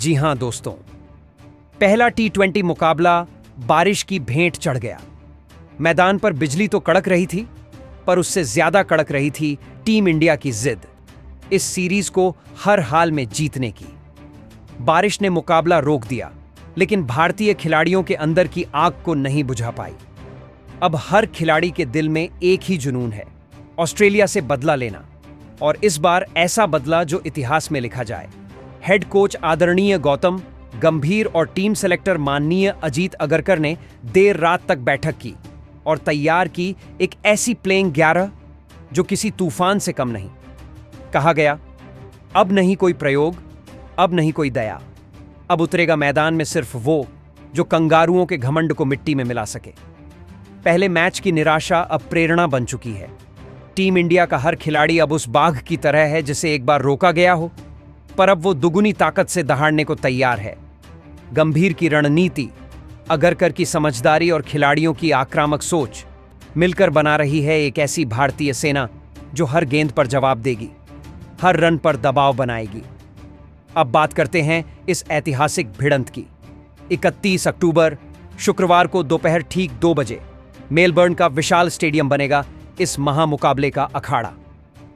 जी हां दोस्तों, पहला T20 मुकाबला बारिश की भेंट चढ़ गया। मैदान पर बिजली तो कड़क रही थी, पर उससे ज्यादा कड़क रही थी टीम इंडिया की जिद, इस सीरीज को हर हाल में जीतने की। बारिश ने मुकाबला रोक दिया, लेकिन भारतीय खिलाड़ियों के अंदर की आग को नहीं बुझा पाई। अब हर खिलाड़ी के दिल में एक ही जुनून है, ऑस्ट्रेलिया से बदला लेना, और इस बार ऐसा बदला जो इतिहास में लिखा जाए। हेड कोच आदरणीय गौतम गंभीर और टीम सेलेक्टर माननीय अजीत अगरकर ने देर रात तक बैठक की और तैयार की एक ऐसी प्लेइंग 11 जो किसी तूफान से कम नहीं। कहा गया, अब नहीं कोई प्रयोग, अब नहीं कोई दया, अब उतरेगा मैदान में सिर्फ वो जो कंगारुओं के घमंड को मिट्टी में मिला सके। पहले मैच की निराशा अब प्रेरणा बन चुकी है। टीम इंडिया का हर खिलाड़ी अब उस बाघ की तरह है जिसे एक बार रोका गया हो, पर अब वो दुगुनी ताकत से दहाड़ने को तैयार है। गंभीर की रणनीति, अगरकर की समझदारी और खिलाड़ियों की आक्रामक सोच मिलकर बना रही है एक ऐसी भारतीय सेना जो हर गेंद पर जवाब देगी, हर रन पर दबाव बनाएगी। अब बात करते हैं इस ऐतिहासिक भिड़ंत की। 31 अक्टूबर शुक्रवार को दोपहर ठीक 2 बजे मेलबर्न का विशाल स्टेडियम बनेगा इस महामुकाबले का अखाड़ा।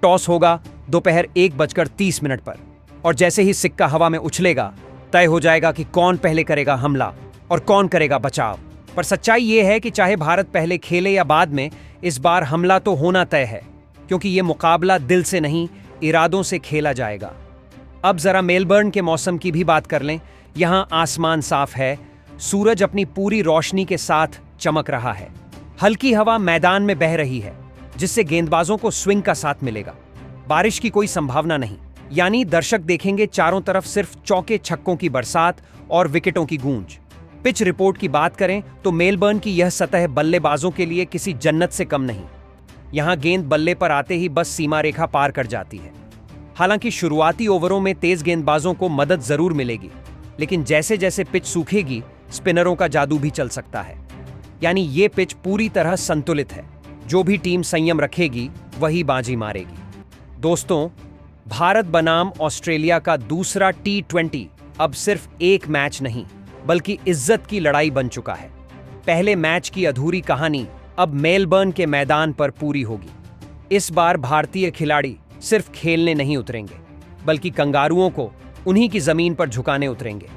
टॉस होगा दोपहर 1:30 पर, और जैसे ही सिक्का हवा में उछलेगा तय हो जाएगा कि कौन पहले करेगा हमला और कौन करेगा बचाव। पर सच्चाई यह है कि चाहे भारत पहले खेले या बाद में, इस बार हमला तो होना तय है, क्योंकि यह मुकाबला दिल से नहीं, इरादों से खेला जाएगा। अब जरा मेलबर्न के मौसम की भी बात कर लें। यहां आसमान साफ है, सूरज अपनी पूरी रोशनी के साथ चमक रहा है, हल्की हवा मैदान में बह रही है, जिससे गेंदबाजों को स्विंग का साथ मिलेगा। बारिश की कोई संभावना नहीं, यानी दर्शक देखेंगे चारों तरफ सिर्फ चौके छक्कों की बरसात और विकेटों की गूंज। पिच रिपोर्ट की बात करें तो मेलबर्न की यह सतह बल्लेबाजों के लिए किसी जन्नत से कम नहीं। यहां गेंद बल्ले पर आते ही बस सीमा रेखा पार कर जाती है। हालांकि शुरुआती ओवरों में तेज गेंदबाजों को मदद जरूर मिलेगी, लेकिन जैसे जैसे पिच सूखेगी स्पिनरों का जादू भी चल सकता है। यानी ये पिच पूरी तरह संतुलित है, जो भी टीम संयम रखेगी वही बाजी मारेगी। दोस्तों, भारत बनाम ऑस्ट्रेलिया का दूसरा T20 अब सिर्फ एक मैच नहीं, बल्कि इज्जत की लड़ाई बन चुका है। पहले मैच की अधूरी कहानी अब मेलबर्न के मैदान पर पूरी होगी। इस बार भारतीय खिलाड़ी सिर्फ खेलने नहीं उतरेंगे, बल्कि कंगारुओं को उन्हीं की जमीन पर झुकाने उतरेंगे।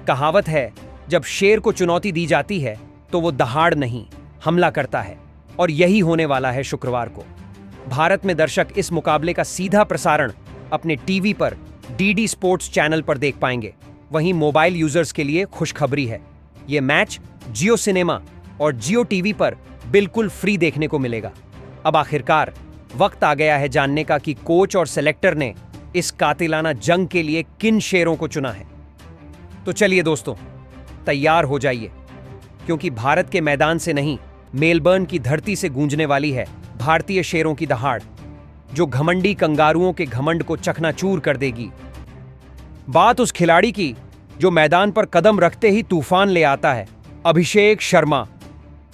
कहावत है, जब शेर को चुनौती दी जाती है तो वो दहाड़ नहीं, हमला करता है, और यही होने वाला है शुक्रवार को। भारत में दर्शक इस मुकाबले का सीधा प्रसारण अपने टीवी पर DD स्पोर्ट्स चैनल पर देख पाएंगे। वहीं मोबाइल यूजर्स के लिए खुशखबरी है, ये मैच जियो सिनेमा और जियो टीवी पर बिल्कुल फ्री देखने को मिलेगा। अब आखिरकार वक्त आ गया है जानने का कि कोच और सेलेक्टर ने इस कातिलाना जंग के लिए किन शेरों को चुना है। तो चलिए दोस्तों, तैयार हो जाइए, क्योंकि भारत के मैदान से नहीं, मेलबर्न की धरती से गूंजने वाली है भारतीय शेरों की दहाड़, जो घमंडी कंगारुओं के घमंड को चकनाचूर कर देगी। बात उस खिलाड़ी की जो मैदान पर कदम रखते ही तूफान ले आता है, अभिषेक शर्मा।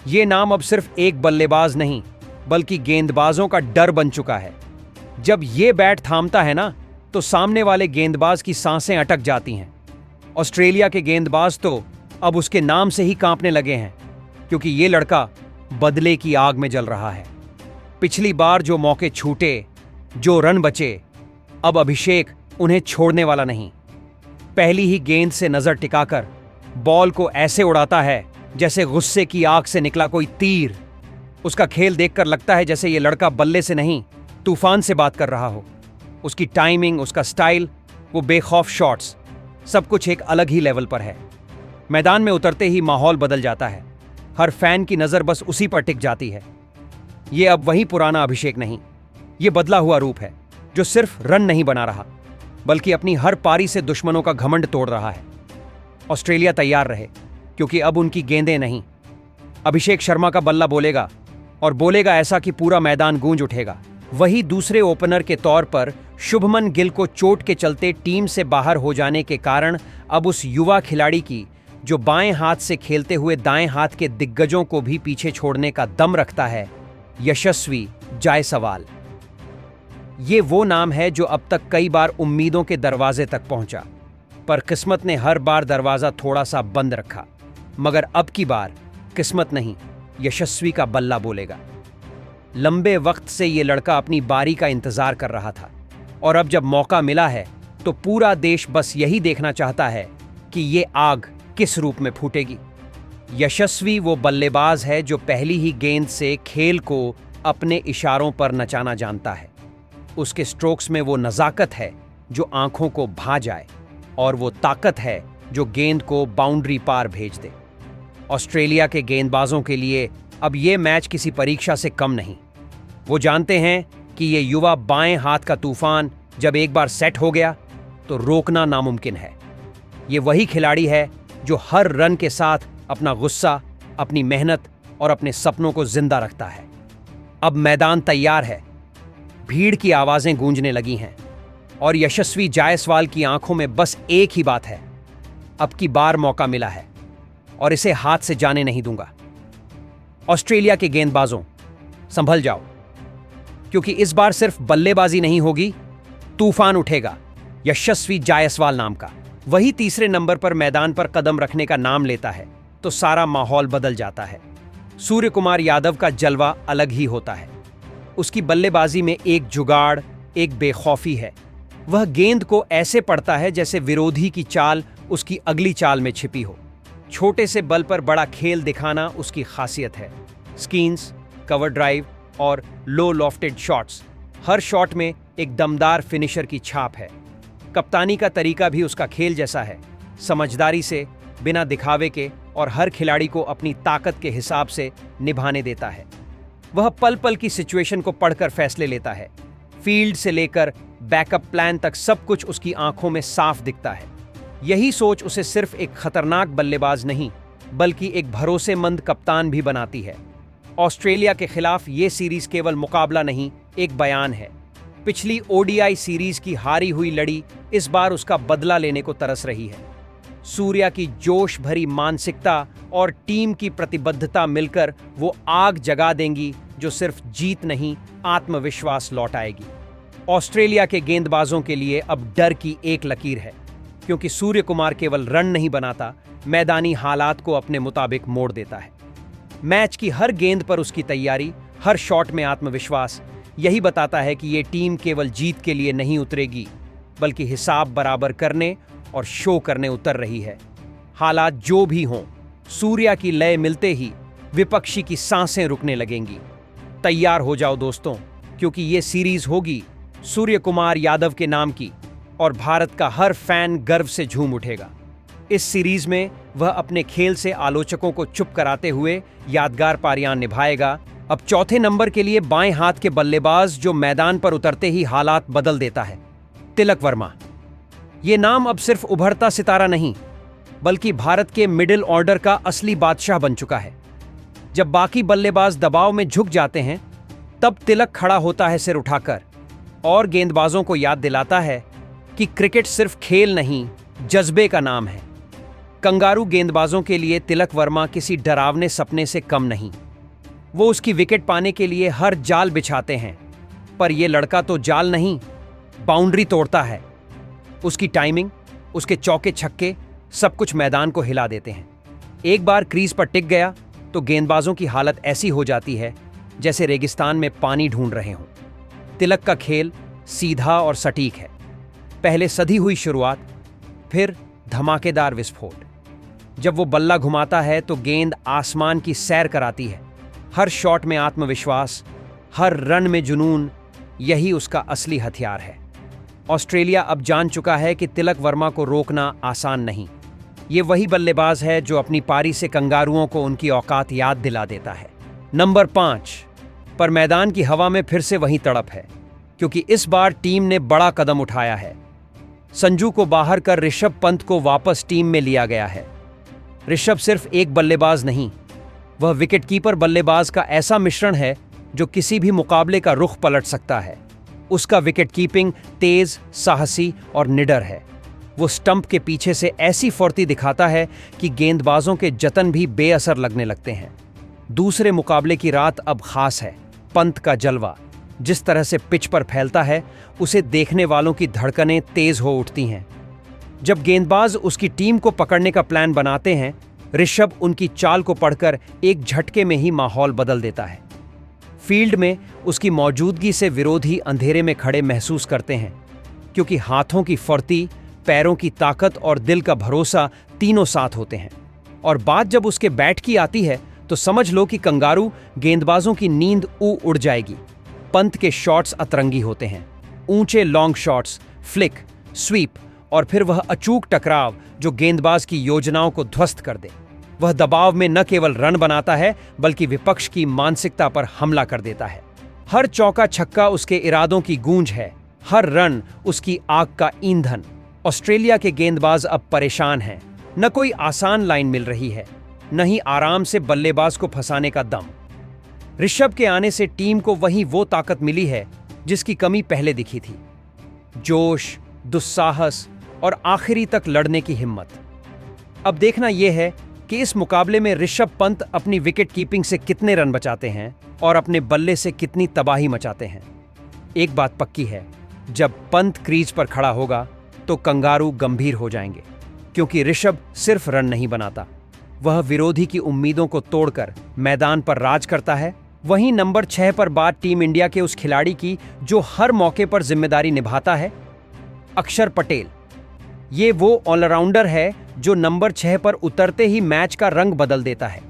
ये नाम अब सिर्फ एक बल्लेबाज नहीं, बल्कि गेंदबाजों का डर बन चुका है। जब ये बैट थामता है ना, तो सामने वाले गेंदबाज की सांसें अटक जाती हैं। ऑस्ट्रेलिया के गेंदबाज तो अब उसके नाम से ही कांपने लगे हैं, क्योंकि ये लड़का बदले की आग में जल रहा है। पिछली बार जो मौके छूटे, जो रन बचे, अब अभिषेक उन्हें छोड़ने वाला नहीं। पहली ही गेंद से नजर टिकाकर बॉल को ऐसे उड़ाता है जैसे गुस्से की आग से निकला कोई तीर। उसका खेल देखकर लगता है जैसे ये लड़का बल्ले से नहीं, तूफान से बात कर रहा हो। उसकी टाइमिंग, उसका स्टाइल, वो बेखौफ शॉट्स, सब कुछ एक अलग ही लेवल पर है। मैदान में उतरते ही माहौल बदल जाता है, हर फैन की नजर बस उसी पर टिक जाती है। ये अब वही पुराना अभिषेक नहीं, ये बदला हुआ रूप है, जो सिर्फ रन नहीं बना रहा, बल्कि अपनी हर पारी से दुश्मनों का घमंड तोड़ रहा है। ऑस्ट्रेलिया तैयार रहे, क्योंकि अब उनकी गेंदें नहीं, अभिषेक शर्मा का बल्ला बोलेगा, और बोलेगा ऐसा कि पूरा मैदान गूंज उठेगा। वही दूसरे ओपनर के तौर पर शुभमन गिल को चोट के चलते टीम से बाहर हो जाने के कारण अब उस युवा खिलाड़ी की, जो बाएं हाथ से खेलते हुए दाएं हाथ के दिग्गजों को भी पीछे छोड़ने का दम रखता है, यशस्वी जायसवाल। ये वो नाम है जो अब तक कई बार उम्मीदों के दरवाजे तक पहुंचा, पर किस्मत ने हर बार दरवाजा थोड़ा सा बंद रखा। मगर अब की बार किस्मत नहीं, यशस्वी का बल्ला बोलेगा। लंबे वक्त से ये लड़का अपनी बारी का इंतजार कर रहा था और अब जब मौका मिला है तो पूरा देश बस यही देखना चाहता है कि ये आग किस रूप में फूटेगी। यशस्वी वो बल्लेबाज है जो पहली ही गेंद से खेल को अपने इशारों पर नचाना जानता है। उसके स्ट्रोक्स में वो नज़ाकत है जो आंखों को भा जाए और वो ताकत है जो गेंद को बाउंड्री पार भेज दे। ऑस्ट्रेलिया के गेंदबाजों के लिए अब ये मैच किसी परीक्षा से कम नहीं। वो जानते हैं कि ये युवा बाएं हाथ का तूफान जब एक बार सेट हो गया तो रोकना नामुमकिन है। ये वही खिलाड़ी है जो हर रन के साथ अपना गुस्सा, अपनी मेहनत और अपने सपनों को जिंदा रखता है। अब मैदान तैयार है, भीड़ की आवाजें गूंजने लगी हैं और यशस्वी जायसवाल की आंखों में बस एक ही बात है, अब की बार मौका मिला है और इसे हाथ से जाने नहीं दूंगा। ऑस्ट्रेलिया के गेंदबाजों, संभल जाओ, क्योंकि इस बार सिर्फ बल्लेबाजी नहीं होगी, तूफान उठेगा। यशस्वी जायसवाल नाम का वही तीसरे नंबर पर मैदान पर कदम रखने का नाम लेता है तो सारा माहौल बदल जाता है। सूर्य कुमार यादव का जलवा अलग ही होता है। उसकी बल्लेबाजी में एक जुगाड़, एक बेखौफी है। वह गेंद को ऐसे पढ़ता है जैसे विरोधी की चाल उसकी अगली चाल में छिपी हो। छोटे से बल पर बड़ा खेल दिखाना उसकी खासियत है। स्कीन्स, कवर ड्राइव और लो लॉफ्टेड शॉट्स, हर शॉट में एक दमदार फिनिशर की छाप है। कप्तानी का तरीका भी उसका खेल जैसा है, समझदारी से, बिना दिखावे के और हर खिलाड़ी को अपनी ताकत के हिसाब से निभाने देता है। वह पल पल की सिचुएशन को पढ़कर फैसले लेता है। फील्ड से लेकर बैकअप प्लान तक सब कुछ उसकी आंखों में साफ दिखता है। यही सोच उसे सिर्फ एक खतरनाक बल्लेबाज नहीं बल्कि एक भरोसेमंद कप्तान भी बनाती है। ऑस्ट्रेलिया के खिलाफ ये सीरीज केवल मुकाबला नहीं, एक बयान है। पिछली ओडीआई सीरीज की हारी हुई लड़ी इस बार उसका बदला लेने को तरस रही है। सूर्या की जोश भरी मानसिकता और टीम की प्रतिबद्धता मिलकर वो आग जगा देंगी जो सिर्फ जीत नहीं, आत्मविश्वास लौटाएगी। ऑस्ट्रेलिया के गेंदबाजों के लिए अब डर की एक लकीर है, क्योंकि सूर्य कुमार केवल रन नहीं बनाता, मैदानी हालात को अपने मुताबिक मोड़ देता है। मैच की हर गेंद पर उसकी तैयारी, हर शॉट में आत्मविश्वास, यही बताता है कि ये टीम केवल जीत के लिए नहीं उतरेगी बल्कि हिसाब बराबर करने और शो करने उतर रही है। हालात जो भी हों, सूर्या की लय मिलते ही विपक्षी की सांसें रुकने लगेंगी। तैयार हो जाओ दोस्तों, क्योंकि ये सीरीज होगी सूर्य कुमार यादव के नाम की और भारत का हर फैन गर्व से झूम उठेगा। इस सीरीज में वह अपने खेल से आलोचकों को चुप कराते हुए यादगार पारियां निभाएगा। अब चौथे नंबर के लिए बाएं हाथ के बल्लेबाज जो मैदान पर उतरते ही हालात बदल देता है, तिलक वर्मा। ये नाम अब सिर्फ उभरता सितारा नहीं बल्कि भारत के मिडिल ऑर्डर का असली बादशाह बन चुका है। जब बाकी बल्लेबाज दबाव में झुक जाते हैं तब तिलक खड़ा होता है सिर उठाकर और गेंदबाजों को याद दिलाता है कि क्रिकेट सिर्फ खेल नहीं, जज्बे का नाम है। कंगारू गेंदबाजों के लिए तिलक वर्मा किसी डरावने सपने से कम नहीं। वो उसकी विकेट पाने के लिए हर जाल बिछाते हैं, पर यह लड़का तो जाल नहीं, बाउंड्री तोड़ता है। उसकी टाइमिंग, उसके चौके छक्के सब कुछ मैदान को हिला देते हैं। एक बार क्रीज पर टिक गया तो गेंदबाजों की हालत ऐसी हो जाती है जैसे रेगिस्तान में पानी ढूंढ रहे हों। तिलक का खेल सीधा और सटीक है। पहले सधी हुई शुरुआत, फिर धमाकेदार विस्फोट। जब वो बल्ला घुमाता है तो गेंद आसमान की सैर कराती है। हर शॉट में आत्मविश्वास, हर रन में जुनून, यही उसका असली हथियार है। ऑस्ट्रेलिया अब जान चुका है कि तिलक वर्मा को रोकना आसान नहीं। ये वही बल्लेबाज है जो अपनी पारी से कंगारुओं को उनकी औकात याद दिला देता है। नंबर 5 पर मैदान की हवा में फिर से वही तड़प है, क्योंकि इस बार टीम ने बड़ा कदम उठाया है। संजू को बाहर कर ऋषभ पंत को वापस टीम में लिया गया है। ऋषभ सिर्फ एक बल्लेबाज नहीं, वह विकेटकीपर बल्लेबाज का ऐसा मिश्रण है जो किसी भी मुकाबले का रुख पलट सकता है। उसका विकेटकीपिंग तेज, साहसी और निडर है। वो स्टंप के पीछे से ऐसी फुर्ती दिखाता है कि गेंदबाजों के जतन भी बेअसर लगने लगते हैं। दूसरे मुकाबले की रात अब खास है। पंत का जलवा जिस तरह से पिच पर फैलता है, उसे देखने वालों की धड़कनें तेज हो उठती हैं। जब गेंदबाज उसकी टीम को पकड़ने का प्लान बनाते हैं, ऋषभ उनकी चाल को पढ़कर एक झटके में ही माहौल बदल देता है। फील्ड में उसकी मौजूदगी से विरोधी अंधेरे में खड़े महसूस करते हैं, क्योंकि हाथों की फुर्ती, पैरों की ताकत और दिल का भरोसा तीनों साथ होते हैं। और बात जब उसके बैट की आती है तो समझ लो कि कंगारू गेंदबाजों की नींद उड़ जाएगी। पंत के शॉट्स अतरंगी होते हैं, ऊंचे लॉन्ग शॉट्स, फ्लिक, स्वीप और फिर वह अचूक टकराव जो गेंदबाज की योजनाओं को ध्वस्त कर दे। वह दबाव में न केवल रन बनाता है बल्कि विपक्ष की मानसिकता पर हमला कर देता है। हर चौका छक्का उसके इरादों की गूंज है, हर रन उसकी आग का ईंधन। ऑस्ट्रेलिया के गेंदबाज अब परेशान हैं। न कोई आसान लाइन मिल रही है, न ही आराम से बल्लेबाज को फंसाने का दम। ऋषभ के आने से टीम को वही वो ताकत मिली है जिसकी कमी पहले दिखी थी। जोश, दुस्साहस और आखिरी तक लड़ने की हिम्मत। अब देखना यह है कि इस मुकाबले में ऋषभ पंत अपनी विकेट कीपिंग से कितने रन बचाते हैं और अपने बल्ले से कितनी तबाही मचाते हैं। एक बात पक्की है, जब पंत क्रीज पर खड़ा होगा तो कंगारू गंभीर हो जाएंगे, क्योंकि ऋषभ सिर्फ रन नहीं बनाता, वह विरोधी की उम्मीदों को तोड़कर मैदान पर राज करता है। वहीं नंबर 6 पर बात टीम इंडिया के उस खिलाड़ी की जो हर मौके पर जिम्मेदारी निभाता है, अक्षर पटेल। ये वो ऑलराउंडर है जो नंबर 6 पर उतरते ही मैच का रंग बदल देता है।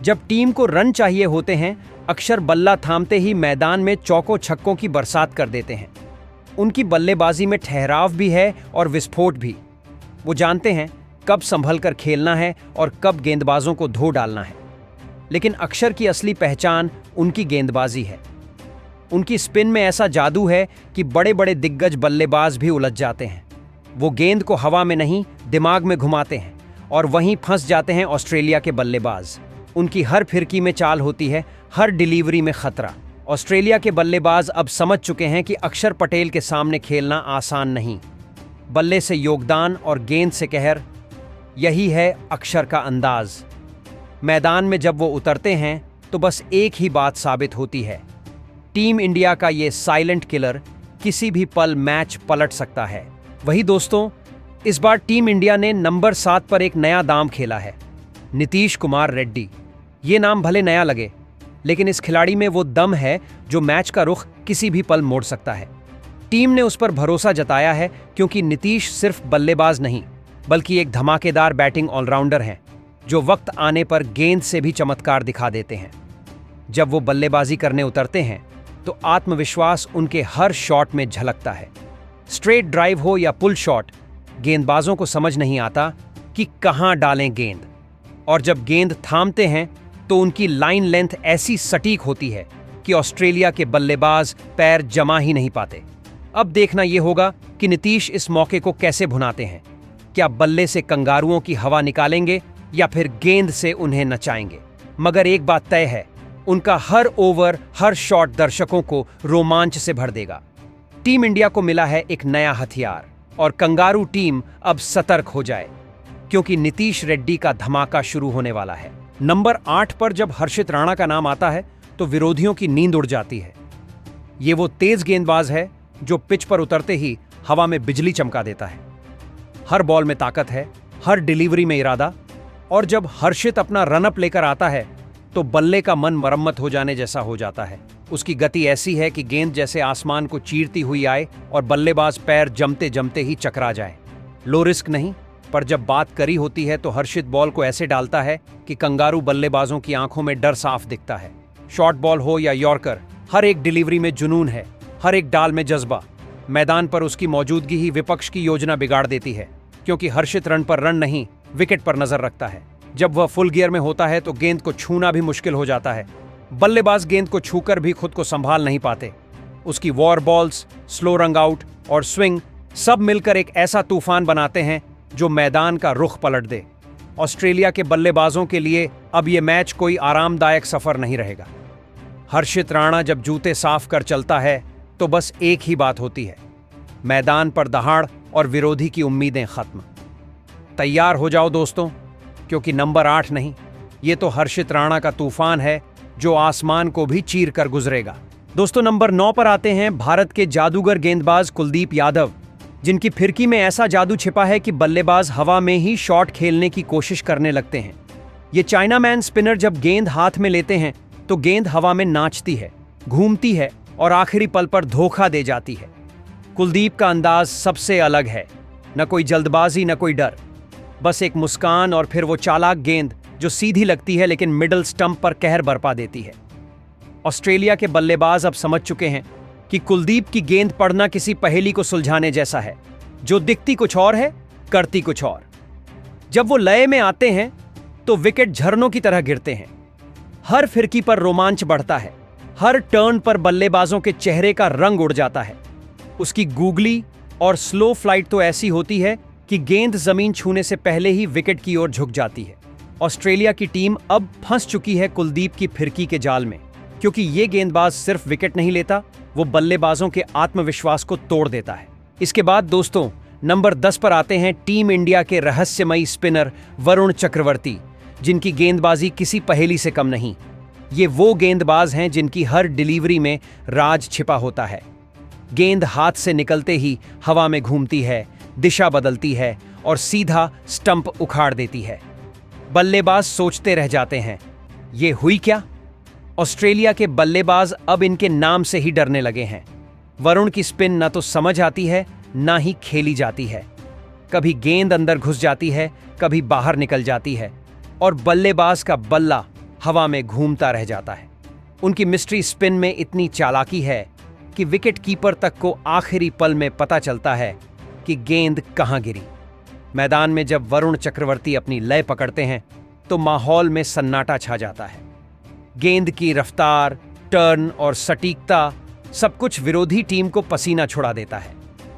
जब टीम को रन चाहिए होते हैं, अक्षर बल्ला थामते ही मैदान में चौकों छक्कों की बरसात कर देते हैं। उनकी बल्लेबाजी में ठहराव भी है और विस्फोट भी। वो जानते हैं कब संभल कर खेलना है और कब गेंदबाजों को धो डालना है। लेकिन अक्षर की असली पहचान उनकी गेंदबाजी है। उनकी स्पिन में ऐसा जादू है कि बड़े बड़े दिग्गज बल्लेबाज भी उलझ जाते हैं। वो गेंद को हवा में नहीं, दिमाग में घुमाते हैं और वहीं फंस जाते हैं ऑस्ट्रेलिया के बल्लेबाज। उनकी हर फिरकी में चाल होती है, हर डिलीवरी में खतरा। ऑस्ट्रेलिया के बल्लेबाज अब समझ चुके हैं कि अक्षर पटेल के सामने खेलना आसान नहीं। बल्ले से योगदान और गेंद से कहर, यही है अक्षर का अंदाज। मैदान में जब वो उतरते हैं तो बस एक ही बात साबित होती है, टीम इंडिया का ये साइलेंट किलर किसी भी पल मैच पलट सकता है। वही दोस्तों, इस बार टीम इंडिया ने नंबर 7 पर एक नया दांव खेला है, नीतीश कुमार रेड्डी। ये नाम भले नया लगे, लेकिन इस खिलाड़ी में वो दम है जो मैच का रुख किसी भी पल मोड़ सकता है। टीम ने उस पर भरोसा जताया है क्योंकि नीतीश सिर्फ बल्लेबाज नहीं बल्कि एक धमाकेदार बैटिंग ऑलराउंडर हैं जो वक्त आने पर गेंद से भी चमत्कार दिखा देते हैं। जब वो बल्लेबाजी करने उतरते हैं तो आत्मविश्वास उनके हर शॉट में झलकता है। स्ट्रेट ड्राइव हो या पुल शॉट, गेंदबाजों को समझ नहीं आता कि कहां डालें गेंद। और जब गेंद थामते हैं तो उनकी लाइन लेंथ ऐसी सटीक होती है कि ऑस्ट्रेलिया के बल्लेबाज पैर जमा ही नहीं पाते। अब देखना यह होगा कि नीतीश इस मौके को कैसे भुनाते हैं। क्या बल्ले से कंगारुओं की हवा निकालेंगे या फिर गेंद से उन्हें नचाएंगे। मगर एक बात तय है, उनका हर ओवर, हर शॉट दर्शकों को रोमांच से भर देगा। टीम इंडिया को मिला है एक नया हथियार और कंगारू टीम अब सतर्क हो जाए, क्योंकि नीतीश रेड्डी का धमाका शुरू होने वाला है। नंबर 8 पर जब हर्षित राणा का नाम आता है तो विरोधियों की नींद उड़ जाती है। ये वो तेज गेंदबाज है जो पिच पर उतरते ही हवा में बिजली चमका देता है। हर बॉल में ताकत है, हर डिलीवरी में इरादा। और जब हर्षित अपना रनअप लेकर आता है तो बल्ले का मन मरम्मत हो जाने जैसा हो जाता है। उसकी गति ऐसी है कि गेंद जैसे आसमान को चीरती हुई आए और बल्लेबाज पैर जमते जमते ही चकरा जाए। लो रिस्क नहीं, पर जब बात करी होती है तो हर्षित बॉल को ऐसे डालता है कि कंगारू बल्लेबाजों की आंखों में डर साफ दिखता है। शॉर्ट बॉल हो या यॉर्कर, हर एक डिलीवरी में जुनून है, हर एक डाल में जज्बा। मैदान पर उसकी मौजूदगी ही विपक्ष की योजना बिगाड़ देती है, क्योंकि हर्षित रन पर रन नहीं, विकेट पर नजर रखता है। जब वह फुल गियर में होता है तो गेंद को छूना भी मुश्किल हो जाता है। बल्लेबाज गेंद को छूकर भी खुद को संभाल नहीं पाते। उसकी वॉर बॉल्स, स्लो रंग आउट और स्विंग सब मिलकर एक ऐसा तूफान बनाते हैं जो मैदान का रुख पलट दे। ऑस्ट्रेलिया के बल्लेबाजों के लिए अब यह मैच कोई आरामदायक सफर नहीं रहेगा। हर्षित राणा जब जूते साफ कर चलता है तो बस एक ही बात होती है, मैदान पर दहाड़ और विरोधी की उम्मीदें खत्म। तैयार हो जाओ दोस्तों, क्योंकि नंबर 8 नहीं, ये तो हर्षित राणा का तूफान है जो आसमान को भी चीर कर गुजरेगा। दोस्तों, नंबर 9 पर आते हैं भारत के जादूगर गेंदबाज कुलदीप यादव। जिनकी फिरकी में ऐसा जादू छिपा है कि बल्लेबाज हवा में ही शॉट खेलने की कोशिश करने लगते हैं। ये चाइनामैन स्पिनर जब गेंद हाथ में लेते हैं तो गेंद हवा में नाचती है, घूमती है और आखिरी पल पर धोखा दे जाती है। कुलदीप का अंदाज सबसे अलग है, न कोई जल्दबाजी न कोई डर, बस एक मुस्कान और फिर वो चालाक गेंद जो सीधी लगती है लेकिन मिडल स्टंप पर कहर बरपा देती है। ऑस्ट्रेलिया के बल्लेबाज अब समझ चुके हैं कि कुलदीप की गेंद पड़ना किसी पहेली को सुलझाने जैसा है, जो दिखती कुछ और है, करती कुछ और। जब वो लय में आते हैं तो विकेट झरनों की तरह गिरते हैं। हर फिरकी पर रोमांच बढ़ता है, हर टर्न पर बल्लेबाजों के चेहरे का रंग उड़ जाता है। उसकी गूगली और स्लो फ्लाइट तो ऐसी होती है कि गेंद जमीन छूने से पहले ही विकेट की ओर झुक जाती है। ऑस्ट्रेलिया की टीम अब फंस चुकी है कुलदीप की फिरकी के जाल में, क्योंकि ये गेंदबाज सिर्फ विकेट नहीं लेता, वो बल्लेबाजों के आत्मविश्वास को तोड़ देता है। इसके बाद दोस्तों नंबर 10 पर आते हैं टीम इंडिया के रहस्यमयी स्पिनर वरुण चक्रवर्ती, जिनकी गेंदबाजी किसी पहेली से कम नहीं। ये वो गेंदबाज हैं जिनकी हर डिलीवरी में राज छिपा होता है। गेंद हाथ से निकलते ही हवा में घूमती है, दिशा बदलती है और सीधा स्टंप उखाड़ देती है। बल्लेबाज सोचते रह जाते हैं, ये हुई क्या? ऑस्ट्रेलिया के बल्लेबाज अब इनके नाम से ही डरने लगे हैं। वरुण की स्पिन न तो समझ आती है, ना ही खेली जाती है। कभी गेंद अंदर घुस जाती है, कभी बाहर निकल जाती है और बल्लेबाज का बल्ला हवा में घूमता रह जाता है। उनकी मिस्ट्री स्पिन में इतनी चालाकी है कि विकेट कीपर तक को आखिरी पल में पता चलता है कि गेंद कहां गिरी। मैदान में जब वरुण चक्रवर्ती अपनी लय पकड़ते हैं तो माहौल में सन्नाटा छा जाता है। गेंद की रफ्तार, टर्न और सटीकता सब कुछ विरोधी टीम को पसीना छुड़ा देता है।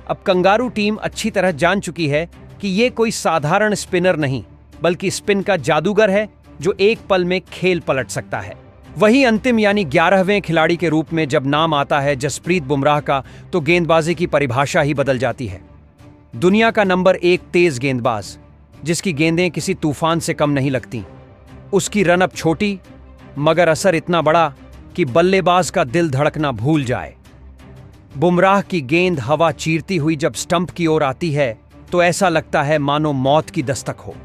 अब कंगारू टीम अच्छी तरह जान चुकी है कि ये कोई साधारण स्पिनर नहीं, बल्कि स्पिन का जादूगर है जो एक पल में खेल पलट सकता है। वही अंतिम यानी 11वें खिलाड़ी के रूप में जब नाम आता है जसप्रीत बुमराह का, तो गेंदबाजी की परिभाषा ही बदल जाती है। दुनिया का नंबर 1 तेज गेंदबाज, जिसकी गेंदें किसी तूफान से कम नहीं लगती। उसकी रन अप छोटी मगर असर इतना बड़ा कि बल्लेबाज का दिल धड़कना भूल जाए। बुमराह की गेंद हवा चीरती हुई जब स्टंप की ओर आती है तो ऐसा लगता है मानो मौत की दस्तक हो।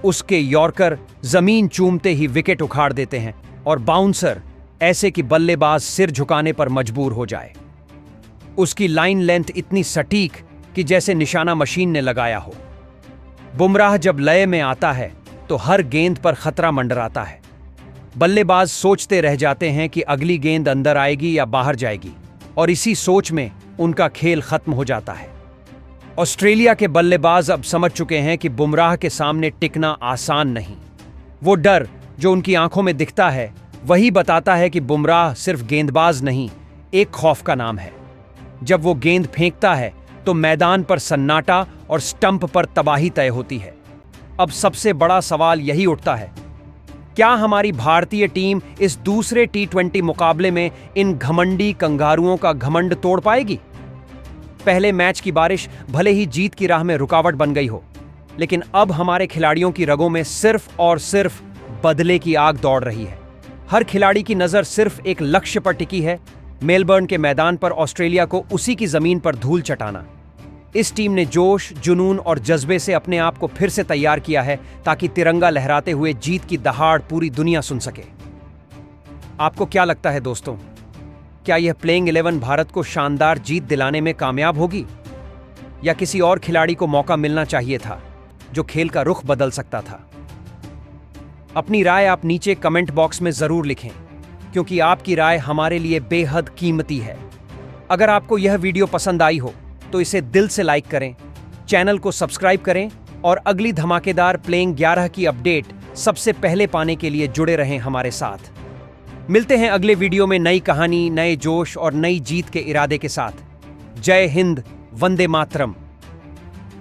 उसके यॉर्कर जमीन चूमते ही विकेट उखाड़ देते हैं और बाउंसर ऐसे कि बल्लेबाज सिर झुकाने पर मजबूर हो जाए। उसकी लाइन लेंथ इतनी सटीक कि जैसे निशाना मशीन ने लगाया हो। बुमराह जब लय में आता है तो हर गेंद पर खतरा मंडराता है। बल्लेबाज सोचते रह जाते हैं कि अगली गेंद अंदर आएगी या बाहर जाएगी, और इसी सोच में उनका खेल खत्म हो जाता है। ऑस्ट्रेलिया के बल्लेबाज अब समझ चुके हैं कि बुमराह के सामने टिकना आसान नहीं। वो डर जो उनकी आंखों में दिखता है वही बताता है कि बुमराह सिर्फ गेंदबाज नहीं, एक खौफ का नाम है। जब वो गेंद फेंकता है तो मैदान पर सन्नाटा और स्टंप पर तबाही तय होती है। अब सबसे बड़ा सवाल यही उठता है, क्या हमारी भारतीय टीम इस दूसरे T20 मुकाबले में इन घमंडी कंगारुओं का घमंड तोड़ पाएगी? पहले मैच की बारिश भले ही जीत की राह में रुकावट बन गई हो, लेकिन अब हमारे खिलाड़ियों की रगों में सिर्फ और सिर्फ बदले की आग दौड़ रही है। हर खिलाड़ी की नजर सिर्फ एक लक्ष्य पर टिकी है, मेलबर्न के मैदान पर ऑस्ट्रेलिया को उसी की जमीन पर धूल चटाना। इस टीम ने जोश, जुनून और जज्बे से अपने आप को फिर से तैयार किया है ताकि तिरंगा लहराते हुए जीत की दहाड़ पूरी दुनिया सुन सके। आपको क्या लगता है दोस्तों, क्या यह प्लेइंग 11 भारत को शानदार जीत दिलाने में कामयाब होगी, या किसी और खिलाड़ी को मौका मिलना चाहिए था जो खेल का रुख बदल सकता था? अपनी राय आप नीचे कमेंट बॉक्स में जरूर लिखें, क्योंकि आपकी राय हमारे लिए बेहद कीमती है। अगर आपको यह वीडियो पसंद आई हो तो इसे दिल से लाइक करें, चैनल को सब्सक्राइब करें और अगली धमाकेदार प्लेइंग 11 की अपडेट सबसे पहले पाने के लिए जुड़े रहें हमारे साथ। मिलते हैं अगले वीडियो में नई कहानी, नए जोश और नई जीत के इरादे के साथ। जय हिंद, वंदे मातरम।